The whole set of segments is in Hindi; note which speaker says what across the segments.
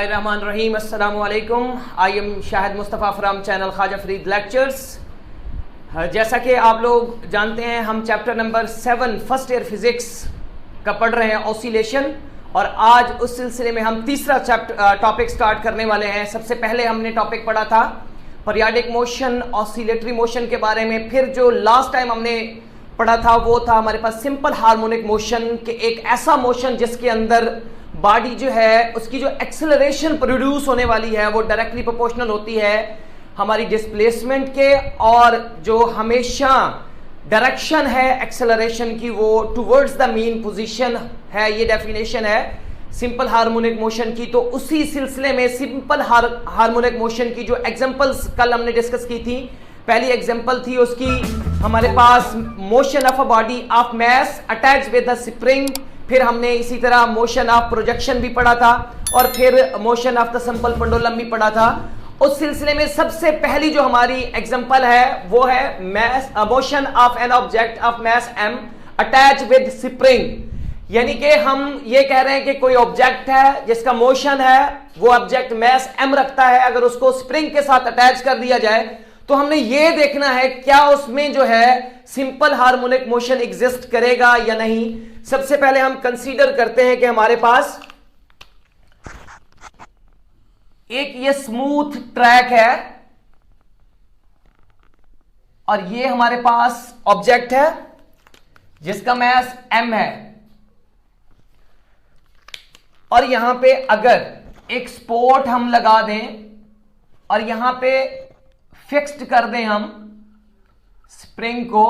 Speaker 1: बिस्मिल्लाहिर्रहमानिर्रहीम। अस्सलामु अलैकुम। I am Shahid Mustafa from channel Khwaja Farid lectures. जैसा कि आप लोग जानते हैं, हम chapter number 7 first year physics का पढ़ रहे हैं, ऑसिलेशन। और आज उस सिलसिले में हम तीसरा टॉपिक स्टार्ट करने वाले हैं। सबसे पहले हमने टॉपिक पढ़ा था पीरियोडिक मोशन, ऑसिलेटरी मोशन के बारे में। फिर जो लास्ट टाइम हमने पढ़ा था वो था हमारे पास सिंपल हार्मोनिक मोशन के, एक ऐसा मोशन जिसके अंदर बॉडी जो है उसकी जो एक्सेलरेशन प्रोड्यूस होने वाली है वो डायरेक्टली प्रोपोर्शनल होती है हमारी डिस्प्लेसमेंट के, और जो हमेशा डायरेक्शन है एक्सेलरेशन की वो टुवर्ड्स द मीन पोजीशन है। ये डेफिनेशन है सिंपल हार्मोनिक मोशन की। तो उसी सिलसिले में सिंपल हार्मोनिक मोशन की जो एग्जांपल्स कल हमने डिस्कस की थी, पहली एग्जांपल थी उसकी हमारे पास motion of a body of mass attached with the spring. फिर हमने इसी तरह मोशन ऑफ प्रोजेक्शन भी पढ़ा था, और फिर motion of the simple pendulum भी पढ़ा था। उस सिलसिले में सबसे पहली जो हमारी एग्जांपल है वो है mass motion of an object of mass m attach with spring. यानी कि हम ये कह रहे हैं कि कोई ऑब्जेक्ट है जिसका मोशन है, वो ऑब्जेक्ट मास m रखता है। अगर उसको स्प्रिंग के साथ अटैच कर दिया जाए तो हमने ये देखना है क्या उसमें जो है सिंपल हार्मोनिक मोशन एग्जिस्ट करेगा या नहीं। सबसे पहले हम कंसीडर करते हैं कि हमारे पास एक ये स्मूथ ट्रैक है और ये हमारे पास ऑब्जेक्ट है जिसका मास m है। और यहां पे अगर एक स्पोर्ट हम लगा दें और यहां पे फिक्स्ड कर दें हम स्प्रिंग को,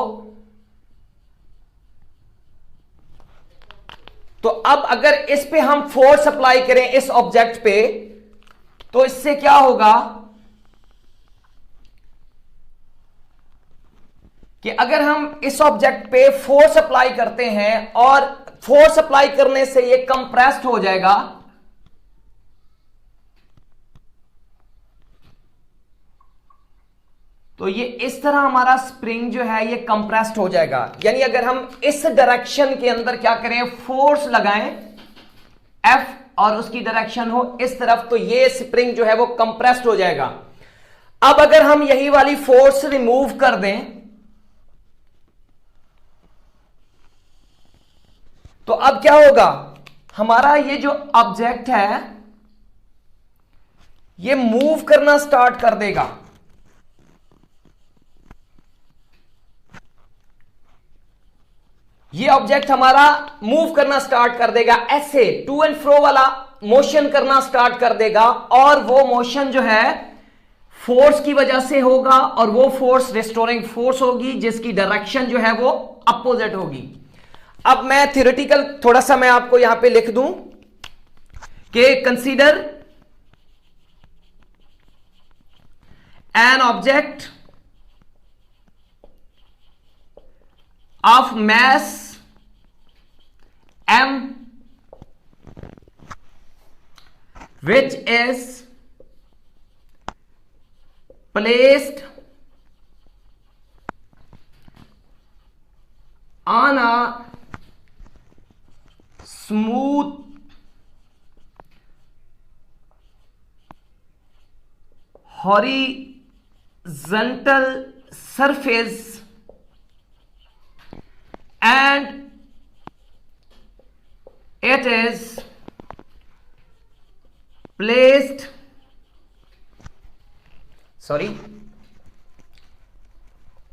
Speaker 1: तो अब अगर इस पे हम फोर्स अप्लाई करें इस ऑब्जेक्ट पे, तो इससे क्या होगा कि अगर हम इस ऑब्जेक्ट पे फोर्स अप्लाई करते हैं और फोर्स अप्लाई करने से ये कंप्रेस्ड हो जाएगा, तो ये इस तरह हमारा स्प्रिंग जो है ये कंप्रेस्ड हो जाएगा। यानी अगर हम इस डायरेक्शन के अंदर क्या करें, फोर्स लगाएं F और उसकी डायरेक्शन हो इस तरफ, तो ये स्प्रिंग जो है वो कंप्रेस्ड हो जाएगा। अब अगर हम यही वाली फोर्स रिमूव कर दें तो अब क्या होगा, हमारा ये जो ऑब्जेक्ट है ये मूव करना स्टार्ट कर देगा। ये ऑब्जेक्ट हमारा मूव करना स्टार्ट कर देगा, ऐसे टू एंड फ्रो वाला मोशन करना स्टार्ट कर देगा। और वो मोशन जो है फोर्स की वजह से होगा, और वो फोर्स रिस्टोरिंग फोर्स होगी जिसकी डायरेक्शन जो है वो अपोजिट होगी। अब मैं थ्योरेटिकल थोड़ा सा मैं आपको यहां पे लिख दूं कि consider an object of mass m which is placed on a smooth horizontal surface and it is placed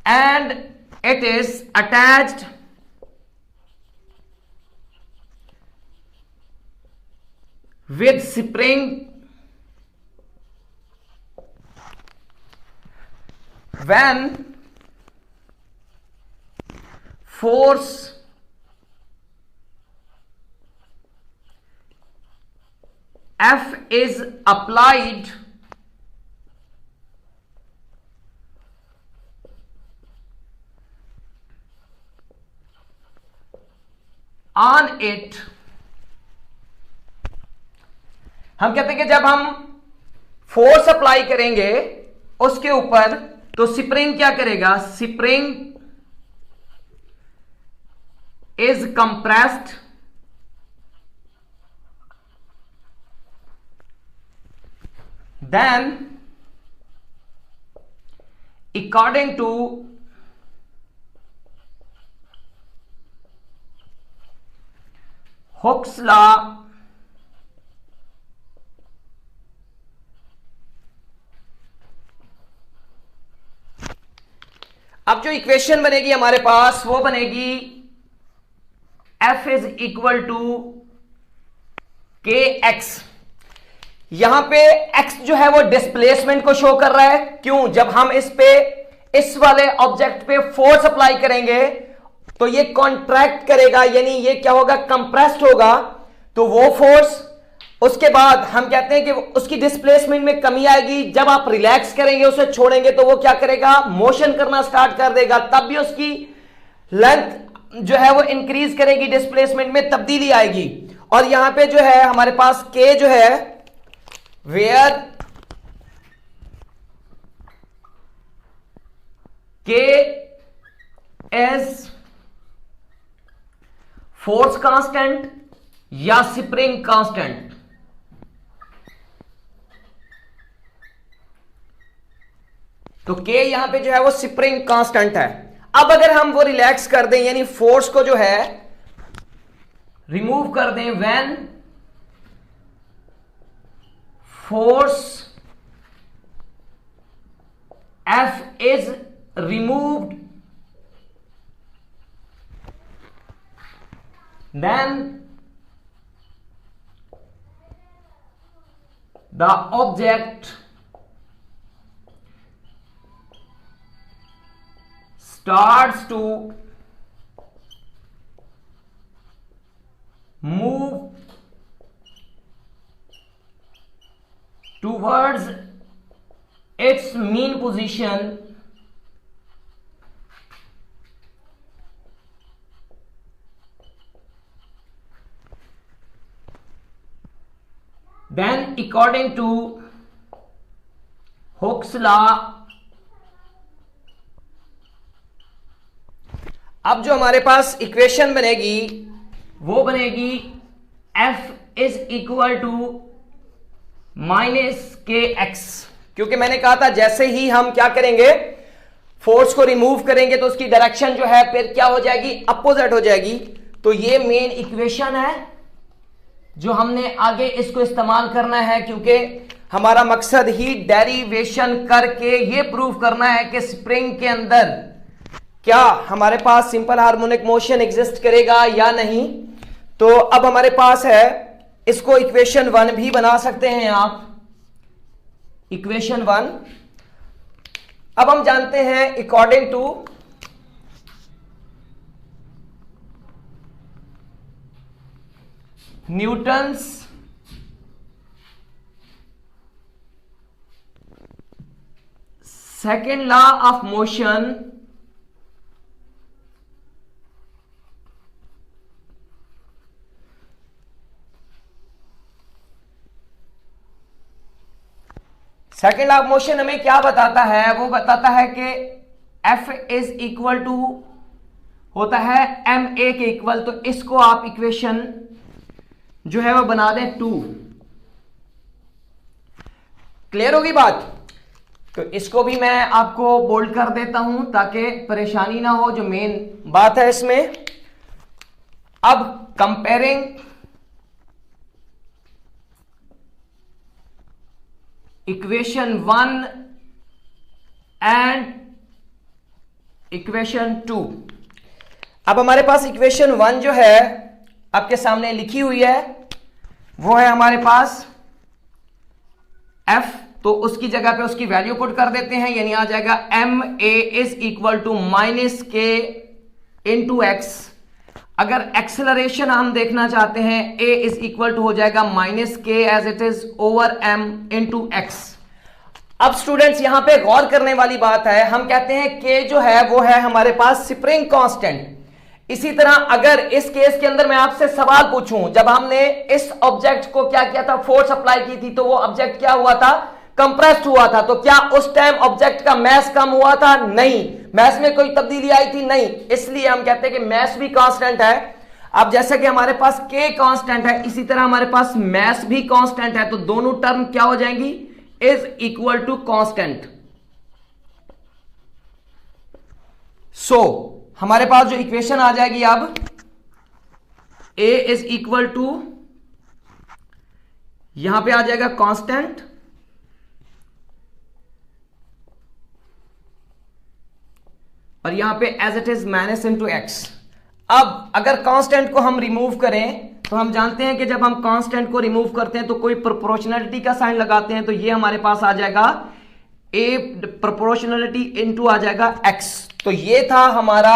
Speaker 1: and it is attached with spring when force F is applied on it। हम कहते हैं कि जब हम फोर्स अप्लाई करेंगे उसके ऊपर तो स्प्रिंग क्या करेगा, spring is compressed then according to Hooke's law, अब जो इक्वेशन बनेगी हमारे पास वो बनेगी F इज इक्वल टू के एक्स। यहां पे x जो है वो डिस्प्लेसमेंट को शो कर रहा है। क्यों? जब हम इस वाले ऑब्जेक्ट पे फोर्स अप्लाई करेंगे तो ये कॉन्ट्रैक्ट करेगा, यानी ये क्या होगा, कंप्रेस्ड होगा। तो वो फोर्स, उसके बाद हम कहते हैं कि उसकी डिस्प्लेसमेंट में कमी आएगी। जब आप रिलैक्स करेंगे, उसे छोड़ेंगे, तो वो क्या करेगा, मोशन करना स्टार्ट कर देगा। तब भी उसकी लेंथ जो है वो इंक्रीज करेगी, डिस्प्लेसमेंट में तब्दीली आएगी। और यहां पे जो है हमारे पास के जो है, वेयर के एज फोर्स कांस्टेंट या स्प्रिंग कांस्टेंट। तो के यहां पे जो है वो स्प्रिंग कांस्टेंट है। अब अगर हम वो रिलैक्स कर दें, यानी फोर्स को जो है रिमूव कर दें, when force F is removed, then the object starts to move towards its mean position then according to Hooke's law, अब जो हमारे पास इक्वेशन बनेगी वो बनेगी F is equal to minus k x. क्योंकि मैंने कहा था जैसे ही हम क्या करेंगे, फोर्स को रिमूव करेंगे तो उसकी डायरेक्शन जो है फिर क्या हो जाएगी, अपोजिट हो जाएगी। तो ये मेन इक्वेशन है जो हमने आगे इसको इस्तेमाल करना है, क्योंकि हमारा मकसद ही डेरिवेशन करके ये प्रूव करना है कि स्प्रिंग के अंदर क्या हमारे पास सिंपल हार्मोनिक मोशन एग्जिस्ट करेगा या नहीं। तो अब हमारे पास है, इसको इक्वेशन 1 भी बना सकते हैं आप, इक्वेशन 1। अब हम जानते हैं according to Newton's second law of motion, second law of motion हमें क्या बताता है, वो बताता है कि F इज इक्वल टू होता है ma के इक्वल। तो इसको आप इक्वेशन जो है वो बना दें 2। क्लियर होगी बात? तो इसको भी मैं आपको बोल्ड कर देता हूं ताकि परेशानी ना हो, जो मेन बात है इसमें। अब कंपेयरिंग इक्वेशन 1 एंड इक्वेशन 2। अब हमारे पास इक्वेशन 1 जो है आपके सामने लिखी हुई है, वो है हमारे पास F। तो उसकी जगह पे उसकी वैल्यू पुट कर देते हैं, यानी आ जाएगा ma is equal to minus k into x. अगर एक्सेलरेशन हम देखना चाहते हैं, a इज इक्वल टू हो जाएगा minus k as it is over m into x. अब स्टूडेंट्स यहां पे गौर करने वाली बात है, हम कहते हैं k जो है वो है हमारे पास स्प्रिंग कांस्टेंट। इसी तरह अगर इस केस के अंदर मैं आपसे सवाल पूछूं, जब हमने इस ऑब्जेक्ट को क्या किया था, फोर्स अप्लाई की थी, तो वो ऑब्जेक्ट क्या हुआ था, कंप्रेस्ड हुआ था। तो क्या उस टाइम ऑब्जेक्ट का मैस कम हुआ था? नहीं। मैस में कोई तब्दीली आई थी? नहीं। इसलिए हम कहते हैं कि मैस भी कांस्टेंट है। अब जैसे कि हमारे पास k कांस्टेंट है, इसी तरह हमारे पास मैस भी कांस्टेंट है, तो दोनों टर्म क्या हो जाएंगी, इज इक्वल टू कांस्टेंट। सो हमारे पास जो इक्वेशन आ जाएगी अब, a इज इक्वल टू, यहां पे आ जाएगा कांस्टेंट और यहां पे as it is minus into x. अब अगर कांस्टेंट को हम रिमूव करें तो हम जानते हैं कि जब हम कांस्टेंट को रिमूव करते हैं तो कोई प्रोपोर्शनलिटी का साइन लगाते हैं, तो ये हमारे पास आ जाएगा a प्रोपोर्शनलिटी इनटू आ जाएगा x। तो ये था हमारा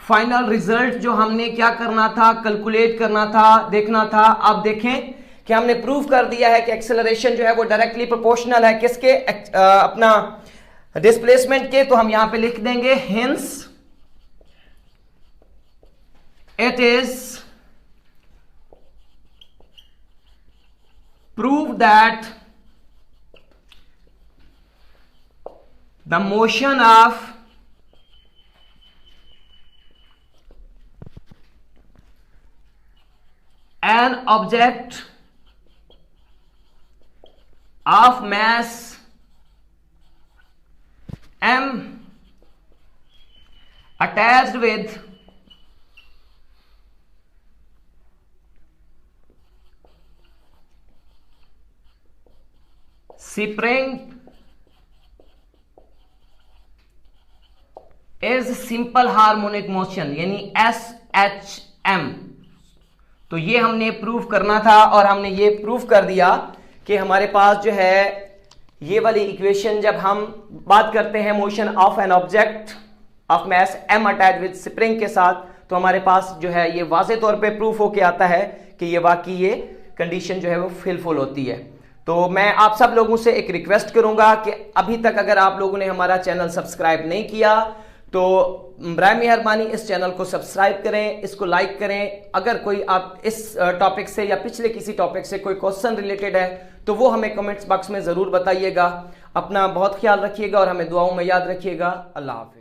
Speaker 1: फाइनल रिजल्ट जो हमने क्या करना था, कैलकुलेट करना था, देखना था। अब देखें कि हमने प्रूव कर दिया है कि एक्सेलरेशन जो है वो डायरेक्टली प्रोपोर्शनल है किसके, अपना डिस्प्लेसमेंट के। तो हम यहां पे लिख देंगे hence it is prove that the motion of an object of mass m attached with spring is simple harmonic motion यानी SHM। तो ये हमने प्रूव करना था और हमने ये प्रूव कर दिया कि हमारे पास जो है ये वाली इक्वेशन, जब हम बात करते हैं motion of an object of mass m attach with spring के साथ, तो हमारे पास जो है ये वाज़ेह तौर पे प्रूफ होके आता है कि ये वाकई ये कंडीशन जो है वो फुलफिल होती है। तो मैं आप सब लोगों से एक रिक्वेस्ट करूंगा कि अभी तक अगर आप लोगों ने हमारा चैनल सब्सक्राइब नहीं किया तो बराए मेहरबानी इस चैनल को सब्सक्राइब करें, इसको लाइक करें। अगर कोई आप इस टॉपिक से या पिछले किसी टॉपिक से कोई क्वेश्चन रिलेटेड है तो वो हमें कमेंट्स बॉक्स में ज़रूर बताइएगा। अपना बहुत ख्याल रखिएगा और हमें दुआओं में याद रखिएगा। अल्लाह हाफ़िज़।